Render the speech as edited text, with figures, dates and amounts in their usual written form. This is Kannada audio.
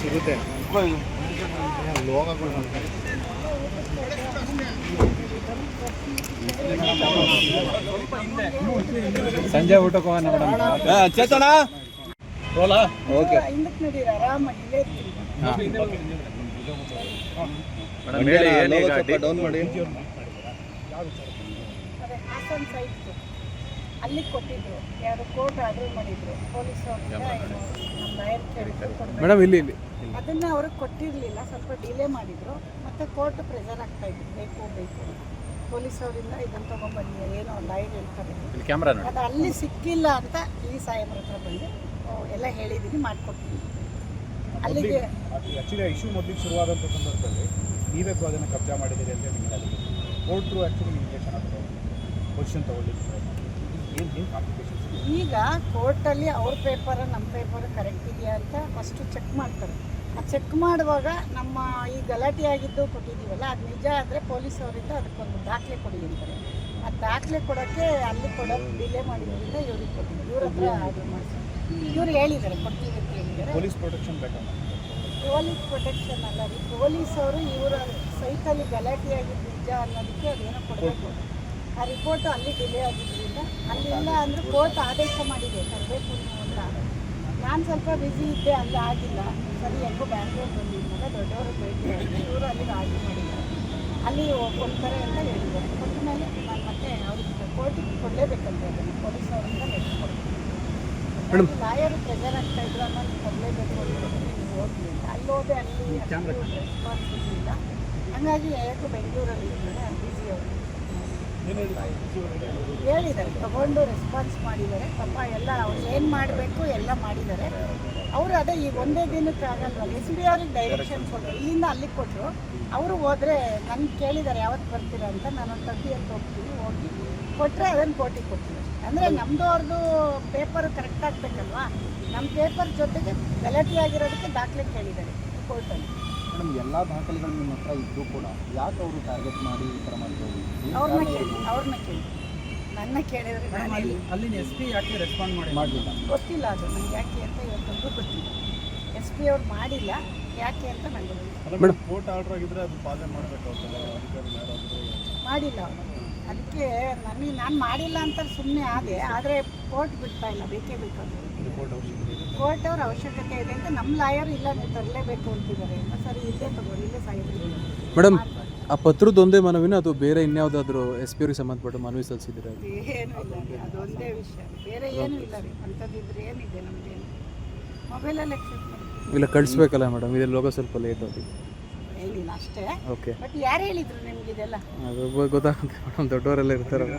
ಸಿಗುತ್ತೆ ಸಂಜೆ ಊಟಕ್ಕೆ ಹೋಗೋಣ ಮೇಡಮ್. ಚೇತನ ರೋಲಾ ಓಕೆ ಮೇಡಮ್ ಹೇಳಿ ಏನು ಡೌನ್ ಮಾಡಿ. ಅಲ್ಲಿ ಕೊಟ್ಟಿದ್ರು, ಯಾರು ಕೋರ್ಟ್ ಆರ್ಡರ್ ಮಾಡಿದ್ರು ಪೊಲೀಸರು ಮೇಡಮ್ ಇಲ್ಲಿ ಅದನ್ನ ಅವರು ಕೊಟ್ಟಿರಲಿಲ್ಲ, ಸ್ವಲ್ಪ ಡಿಲೇ ಮಾಡಿದ್ರು. ಮತ್ತೆ ಕೋರ್ಟ್ ಪ್ರೆಷರ್ ಆಗ್ತಾ ಇದ್ರು, ಬೇಕು ಪೊಲೀಸವರಿಂದ ಇದನ್ನು ತೊಗೊಂಡ್ಬನ್ನಿ, ಏನೋ ಲಾಯರ್ ಹೇಳ್ತಾರೆ. ಅದು ಅಲ್ಲಿ ಸಿಕ್ಕಿಲ್ಲ ಅಂತ ಈ ಸಾಹೇಬ್ರ ಹತ್ರ ಬಂದು ಎಲ್ಲ ಹೇಳಿದ್ದೀನಿ, ಮಾಡಿಕೊಡ್ತೀನಿ. ಅಲ್ಲಿಗೆ ಆ್ಯಕ್ಚುಲಿ ಇಶ್ಯೂ ಮೊದಲಿಗೆ ಶುರುವಾದಂಥ ಸಂದರ್ಭದಲ್ಲಿ ನೀವೇ ಅದನ್ನು ಕಬ್ಜಾ ಮಾಡಿದ್ದೀರಿ ಅಂತ ನಿಮಗೆ ಅಲ್ಲಿ ಕೋರ್ಟ್ರು ಆ್ಯಕ್ಚುಲಿ ನಿಮಗೆ ಚೆನ್ನಾಗಿ ಪೊಸಿಷನ್ ತೊಗೊಳ್ಳಿಕ್ಕೆ ಏನು ಕಾಂಪ್ಲಿಕೇಶನ್ಸ್? ಈಗ ಕೋರ್ಟಲ್ಲಿ ಅವ್ರ ಪೇಪರ್ ನಮ್ಮ ಪೇಪರ್ ಕರೆಕ್ಟ್ ಇದೆಯಾ ಅಂತ ಫಸ್ಟು ಚೆಕ್ ಮಾಡ್ತಾರೆ. ಆ ಚೆಕ್ ಮಾಡುವಾಗ ನಮ್ಮ ಈ ಗಲಾಟೆ ಆಗಿದ್ದು ಕೊಟ್ಟಿದ್ದೀವಲ್ಲ, ಅದು ನಿಜ ಆದರೆ ಪೊಲೀಸ್ ಅವರಿಂದ ಅದಕ್ಕೊಂದು ದಾಖಲೆ ಕೊಡಿ ಅಂತಾರೆ. ಆ ದಾಖಲೆ ಕೊಡೋಕ್ಕೆ ಅಲ್ಲಿ ಕೊಡೋಕ್ಕೆ ಡಿಲೇ ಮಾಡಿದ್ರಿಂದ ಇವ್ರಿಗೆ ಕೊಟ್ಟಿದ್ದು, ಇವ್ರ ಹತ್ರ ಆರ್ಡರ್ ಮಾಡಿಸಿ ಇವ್ರು ಹೇಳಿದ್ದಾರೆ ಕೊಡ್ತೀವಿ ಅಂತ ಹೇಳಿದ್ದಾರೆ. ಪೊಲೀಸ್ ಪ್ರೊಟೆಕ್ಷನ್ ಬೇಕಲ್ಲ? ಪೊಲೀಸ್ ಪ್ರೊಟೆಕ್ಷನ್ ಅಲ್ಲ ರೀ, ಪೊಲೀಸ್ ಅವರು ಇವರ ಸೈಟಲ್ಲಿ ಗಲಾಟೆ ಆಗಿದ್ದು ನಿಜ ಅನ್ನೋದಕ್ಕೆ ಅದೇನೋ ಕೊಡಬೇಕು. ಆ ರಿಪೋರ್ಟು ಅಲ್ಲಿ ಡಿಲೇ ಆಗಿದ್ದರಿಂದ ಅಲ್ಲಿಲ್ಲ ಅಂದರೆ ಕೋರ್ಟ್ ಆದೇಶ ಮಾಡಿದೆ ತರಬೇಕು ಅಂತ. ನಾನು ಸ್ವಲ್ಪ ಬ್ಯುಸಿ ಇದ್ದೆ, ಅಲ್ಲಿ ಆಗಿಲ್ಲ. ಸರಿ ಹೆಂಗೋ ಬ್ಯಾಂಗ್ಳೂರು ಬಂದಿದ್ದಾಗ ದೊಡ್ಡವರು ಭೇಟಿ ಆಗಿದೆ, ಇವರು ಅಲ್ಲಿಗೆ ಆರ್ಡರ್ ಮಾಡಿದ್ದಾರೆ, ಅಲ್ಲಿ ಕೊಡ್ತಾರೆ ಅಂತ ಹೇಳಿದ್ದಾರೆ. ಕೊಟ್ಟ ಮೇಲೆ ನಾನು ಮತ್ತೆ ಅವ್ರಿಗೆ ಕೋರ್ಟಿಗೆ ಕೊಡಲೇಬೇಕಂತ ಅದನ್ನು ಪೊಲೀಸ್ ಅವರಿಂದ ಲೆಕ್ಕ ಕೊಡ್ತೀನಿ. ಲಾಯರು ಪ್ರೆಷರ್ ಆಗ್ತಾ ಇದ್ರು, ಅನ್ನೋದು ಕೊಡಲೇಬೇಕು ಅಂತ ನೀವು ಹೋಗಲಿ ಅಂತ. ಅಲ್ಲಿ ಹೋದೆ, ಅಲ್ಲಿ ರೆಸ್ಪಾನ್ಸ್ ಇರಲಿಲ್ಲ. ಹಾಗಾಗಿ ಯಾಕೆ ಬೆಂಗಳೂರಲ್ಲಿ ಇದ್ದಾರೆ, ಬಿಸಿ ಅವರು ಹೇಳಿದ್ದಾರೆ, ತಗೊಂಡು ರೆಸ್ಪಾನ್ಸ್ ಮಾಡಿದ್ದಾರೆ. ಪಾಪ ಎಲ್ಲ ಅವ್ರು ಏನು ಮಾಡಬೇಕು ಎಲ್ಲ ಮಾಡಿದ್ದಾರೆ. ಅವರು ಅದೇ ಈಗ ಒಂದೇ ದಿನಕ್ಕೆ ಆಗಲ್ವಲ್ಲ, ಎಸ್ ಬಿ ಅವ್ರಿಗೆ ಡೈರೆಕ್ಷನ್ ಕೊಟ್ಟರು, ಇಲ್ಲಿಂದ ಅಲ್ಲಿಗೆ ಕೊಟ್ಟರು. ಅವರು ಹೋದರೆ ನನ್ನ ಕೇಳಿದ್ದಾರೆ ಯಾವತ್ತು ಬರ್ತೀರಾ ಅಂತ. ನಾನು 30 ಅಂತ ಹೋಗ್ತೀನಿ, ಹೋಗಿ ಕೊಟ್ಟರೆ ಅದನ್ನು ಕೋರ್ಟಿಗೆ ಕೊಡ್ತೀನಿ. ಅಂದರೆ ನಮ್ಮದು ಅವ್ರದ್ದು ಪೇಪರ್ ಕರೆಕ್ಟ್ ಆಗಬೇಕಲ್ವಾ, ನಮ್ಮ ಪೇಪರ್ ಜೊತೆಗೆ ಗಲಾಟೆ ಆಗಿರೋದಕ್ಕೆ ದಾಖಲೆ ಕೇಳಿದ್ದಾರೆ ಕೋರ್ಟಲ್ಲಿ. ಮೇಡಮ್, ಎಲ್ಲ ದಾಖಲೆಗಳು ನಿಮ್ಮ ಹತ್ರ ಇದ್ದು ಕೂಡ ಯಾಕೆ ಅವರು ಟಾರ್ಗೆಟ್ ಮಾಡಿ ಈ ಥರ ಮಾಡ್ಬೋದು? ಅವ್ರನ್ನ ಕೇಳಿ ನನ್ನ ಕೇಳಿದ್ರೆ ಅಲ್ಲಿನ ಎಸ್ ಪಿ ಯಾಕೆ ರೆಸ್ಪಾಂಡ್ ಮಾಡಲಿಲ್ಲ ಗೊತ್ತಿಲ್ಲ. ಅದು ನನಗೆ ಯಾಕೆ ಅಂತ ಇವತ್ತೊಂದು ಗೊತ್ತಿಲ್ಲ. ಎಸ್ ಪಿ ಅವ್ರು ಮಾಡಿಲ್ಲ, ಯಾಕೆ ಅಂತ ನನಗೆ ಗೊತ್ತಿಲ್ಲ. ಕೋರ್ಟ್ ಆರ್ಡರ್ ಆಗಿದ್ರೆ ಅದು ಪಾಲನೆ ಮಾಡಬೇಕಾಗ್ತದೆ, ಅಧಿಕಾರಿಗಳು ಯಾರಾದರೂ ಮಾಡಿಲ್ಲ ಅವರು. ಅದಕ್ಕೆ ನಾನು ಮಾಡಿಲ್ಲ ಅಂತ ಸುಮ್ಮನೆ ಆದೆ. ಆದರೆ ಕೋರ್ಟ್ ಬಿಡ್ತಾ ಇಲ್ಲ, ಬೇಕೇ ಬೇಕಾದ್ರು ಕೋರ್ಟ್ ಅವ್ರ ಅವಶ್ಯಕತೆ ಇದೆ ಅಂತ ನಮ್ಮ ಲಾಯರ್ ಇಲ್ಲ ನೀವು ತರಲೇಬೇಕು ಅಂತಿದ್ದಾರೆ. ಸರಿ ಇಲ್ಲೇ ತಗೋರಿ, ಇಲ್ಲೇ ಸಾಯಿದ್ರಿ ಮೇಡಮ್. ಆ ಪತ್ರದೊಂದೇ ಮನವಿನ ಅದು ಬೇರೆ ಇನ್ಯಾವುದಾದ್ರೂ ಎಸ್ ಪಿ ಅವ್ರಿಗೆ ಸಂಬಂಧಪಟ್ಟ ಮನವಿ ಸಲ್ಲಿಸಿದ್ರೆ? ಏನೂ ಇಲ್ಲ ರೀ, ಅದೊಂದೇ ವಿಷಯ, ಬೇರೆ ಏನೂ ಇಲ್ಲ ರೀ. ಅಂಥದ್ದಿದ್ರೆ ಏನಿದೆ ನಮಗೇನು, ಮೊಬೈಲಲ್ಲಿ ಎಕ್ಸೆಪ್ಟ್ ಮಾಡಿ ಇಲ್ಲ ಕಳಿಸ್ಬೇಕಲ್ಲ ಮೇಡಮ್, ಇದೆಲ್ಲ ಹೋಗೋ ಸ್ವಲ್ಪ ಲೇಟ್ ಆಗಿ ಏನಿಲ್ಲ ಅಷ್ಟೇ. ಓಕೆ, ಬಟ್ ಯಾರು ಹೇಳಿದ್ರು ನಿಮ್ಗೆ ಇದೆಲ್ಲ? ಅದು ಗೊತ್ತಾಗುತ್ತೆ ಮೇಡಮ್, ದೊಡ್ಡವರೆಲ್ಲ ಇರ್ತಾರಲ್ಲ.